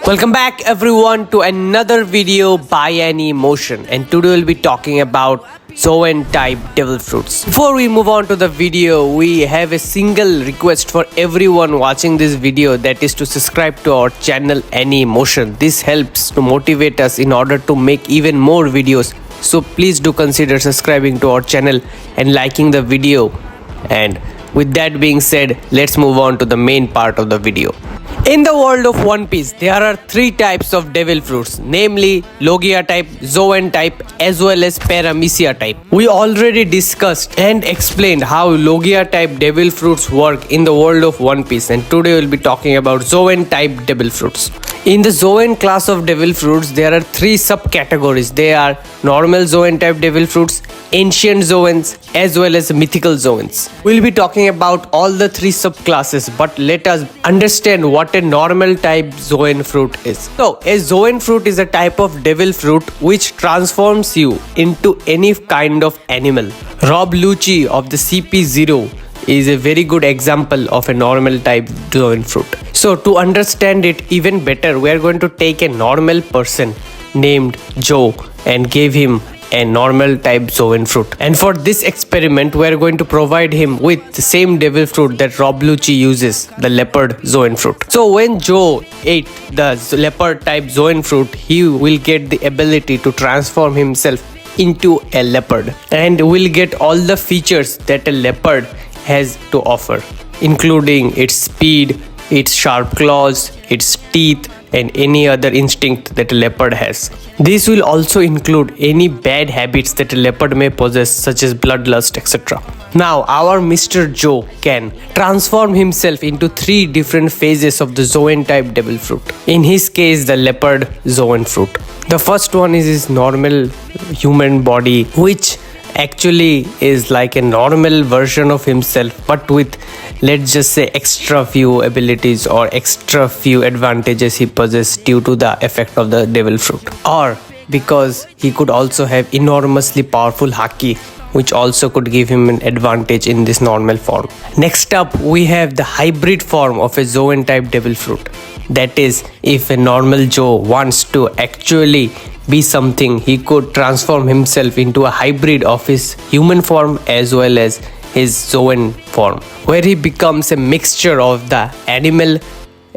Welcome back everyone to another video by Any Motion, and today we'll be talking about Zoan type devil fruits. Before we move on to the video, we have a single request for everyone watching this video, that is to subscribe to our channel Any Motion. This helps to motivate us in order to make even more videos. So please do consider subscribing to our channel and liking the video. And with that being said, let's move on to the main part of the video. In the world of One Piece, there are three types of devil fruits, namely Logia type, Zoan type, as well as Paramecia type. We already discussed and explained how Logia type devil fruits work in the world of One Piece, and today we'll be talking about Zoan type devil fruits. In the Zoan class of devil fruits, there are three subcategories. They are normal Zoan type devil fruits, ancient Zoans, as well as mythical Zoans. We'll be talking about all the three subclasses, but let us understand what a normal type Zoan fruit is. So, a Zoan fruit is a type of devil fruit which transforms you into any kind of animal. Rob Lucci of the CP0 is a very good example of a normal type Zoan fruit. So to understand it even better, we are going to take a normal person named Joe and give him a normal type Zoan fruit. And for this experiment, we are going to provide him with the same devil fruit that Rob Lucci uses, the leopard Zoan fruit. So when Joe ate the leopard type Zoan fruit, he will get the ability to transform himself into a leopard and will get all the features that a leopard has to offer, including its speed, its sharp claws, its teeth, and any other instinct that a leopard has. This will also include any bad habits that a leopard may possess, such as bloodlust, etc. Now, our Mr. Joe can transform himself into three different phases of the Zoan type devil fruit. In his case, the leopard Zoan fruit. The first one is his normal human body, which actually is like a normal version of himself, but with, let's just say, extra few abilities or extra few advantages he possesses due to the effect of the devil fruit, or because he could also have enormously powerful haki, which also could give him an advantage in this normal form. Next up, we have the hybrid form of a Zoan type devil fruit. That is, if a normal Joe wants to actually be something, he could transform himself into a hybrid of his human form as well as his Zoan form, where he becomes a mixture of the animal,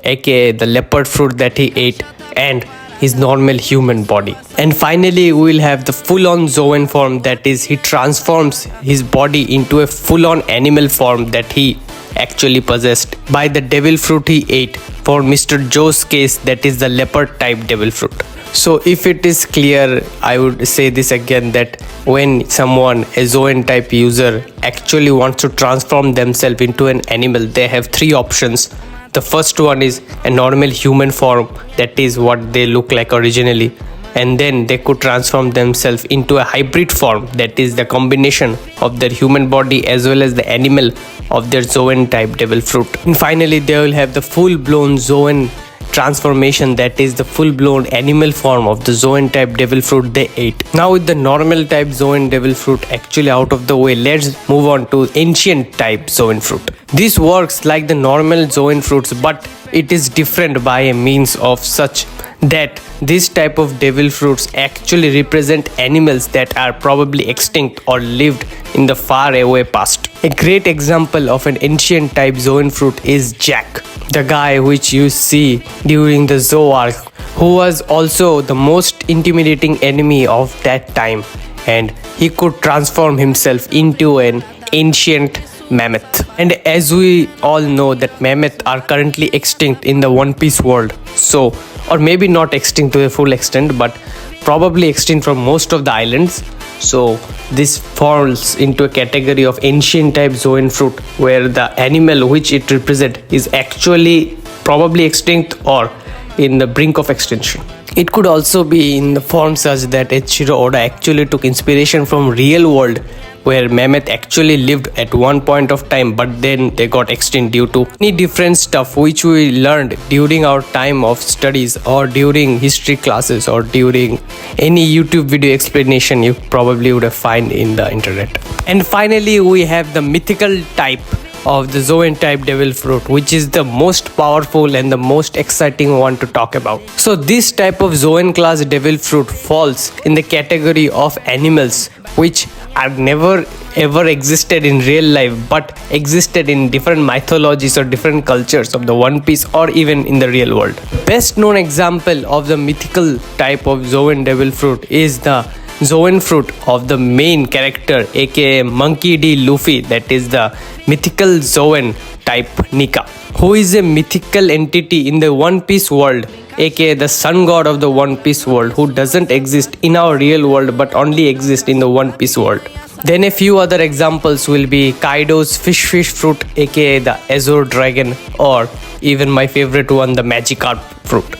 aka the leopard fruit that he ate, and his normal human body. And finally, we will have the full-on Zoan form, that is, he transforms his body into a full-on animal form that he actually possessed by the devil fruit he ate. For Mr. Joe's case, that is the leopard type devil fruit. So if it is clear, I would say this again, that when someone, a Zoan type user, actually wants to transform themselves into an animal, they have three options. The first one is a normal human form, that is what they look like originally, and then they could transform themselves into a hybrid form, that is the combination of their human body as well as the animal of their Zoan type devil fruit. And finally, they will have the full-blown Zoan transformation, that is the full-blown animal form of the Zoan type devil fruit they ate. Now, with the normal type Zoan devil fruit actually out of the way, let's move on to ancient type Zoan fruit. This works like the normal Zoan fruits, but it is different by a means of such that this type of devil fruits actually represent animals that are probably extinct or lived in the far away past. A great example of an ancient type Zoan fruit is Jack, the guy which you see during the Zoo arc, who was also the most intimidating enemy of that time, and he could transform himself into an ancient mammoth. And as we all know that mammoths are currently extinct in the One Piece world, so, or maybe not extinct to a full extent, but probably extinct from most of the islands. So this falls into a category of ancient type Zoan fruit, where the animal which it represents is actually probably extinct or in the brink of extinction. It could also be in the form such that Eiichiro Oda actually took inspiration from real world, where mammoth actually lived at one point of time, but then they got extinct due to any different stuff which we learned during our time of studies, or during history classes, or during any YouTube video explanation you probably would have found in the internet. And finally, we have the mythical type of the Zoan type devil fruit, which is the most powerful and the most exciting one to talk about. So this type of Zoan class devil fruit falls in the category of animals which are never ever existed in real life but existed in different mythologies or different cultures of the One Piece or even in the real world. Best known example of the mythical type of Zoan devil fruit is the Zoan fruit of the main character aka Monkey D. Luffy, that is the mythical Zoan type Nika, who is a mythical entity in the One Piece world aka the sun god of the One Piece world, who doesn't exist in our real world but only exists in the One Piece world. Then a few other examples will be Kaido's fish fruit aka the Azure dragon, or even my favorite one, the Magikarp fruit.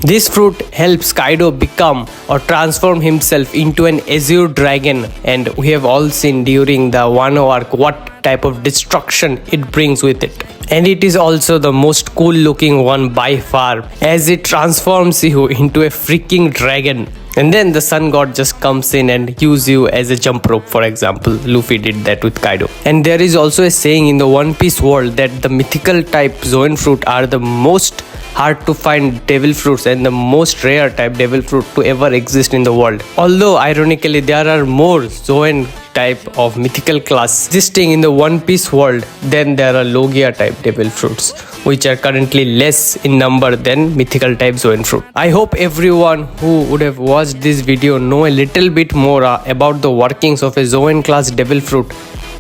This fruit helps Kaido become or transform himself into an Azure dragon, and we have all seen during the Wano arc what type of destruction it brings with it. And it is also the most cool looking one by far, as it transforms you into a freaking dragon. And then the sun god just comes in and use you as a jump rope, for example. Luffy did that with Kaido. And there is also a saying in the One Piece world that the mythical type Zoan fruit are the most hard to find devil fruits and the most rare type devil fruit to ever exist in the world. Although ironically there are more Zoan type of mythical class existing in the One Piece world than there are Logia type devil fruits, which are currently less in number than mythical type Zoan fruit. I hope everyone who would have watched this video know a little bit more about the workings of a Zoan class devil fruit,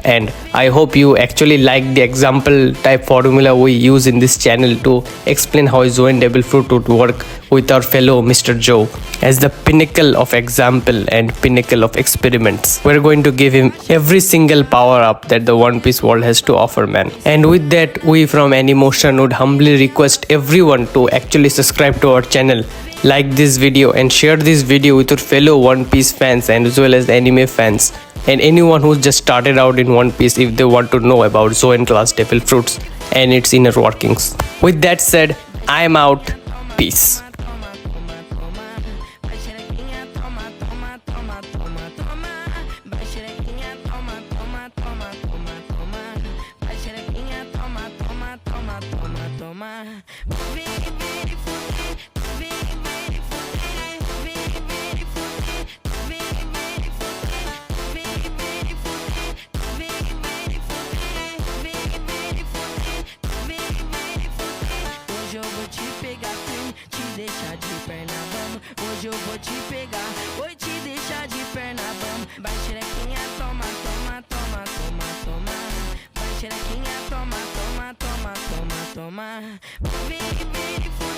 and I hope you actually like the example type formula we use in this channel to explain how a Zoan devil fruit would work with our fellow Mr. Joe as the pinnacle of example and pinnacle of experiments. We're going to give him every single power up that the One Piece world has to offer, man. And with that, we from Anymotion would humbly request everyone to actually subscribe to our channel, like this video and share this video with your fellow One Piece fans and as well as anime fans, and anyone who's just started out in One Piece if they want to know about Zoan class devil fruits and its inner workings. With that said, I am out. Peace. Hoje eu vou te pegar, vou te deixar de perna bamba. Vai xerequinha, toma, toma, toma, toma, toma. Vai xerequinha, toma, toma, toma, toma, toma. Vem, vem,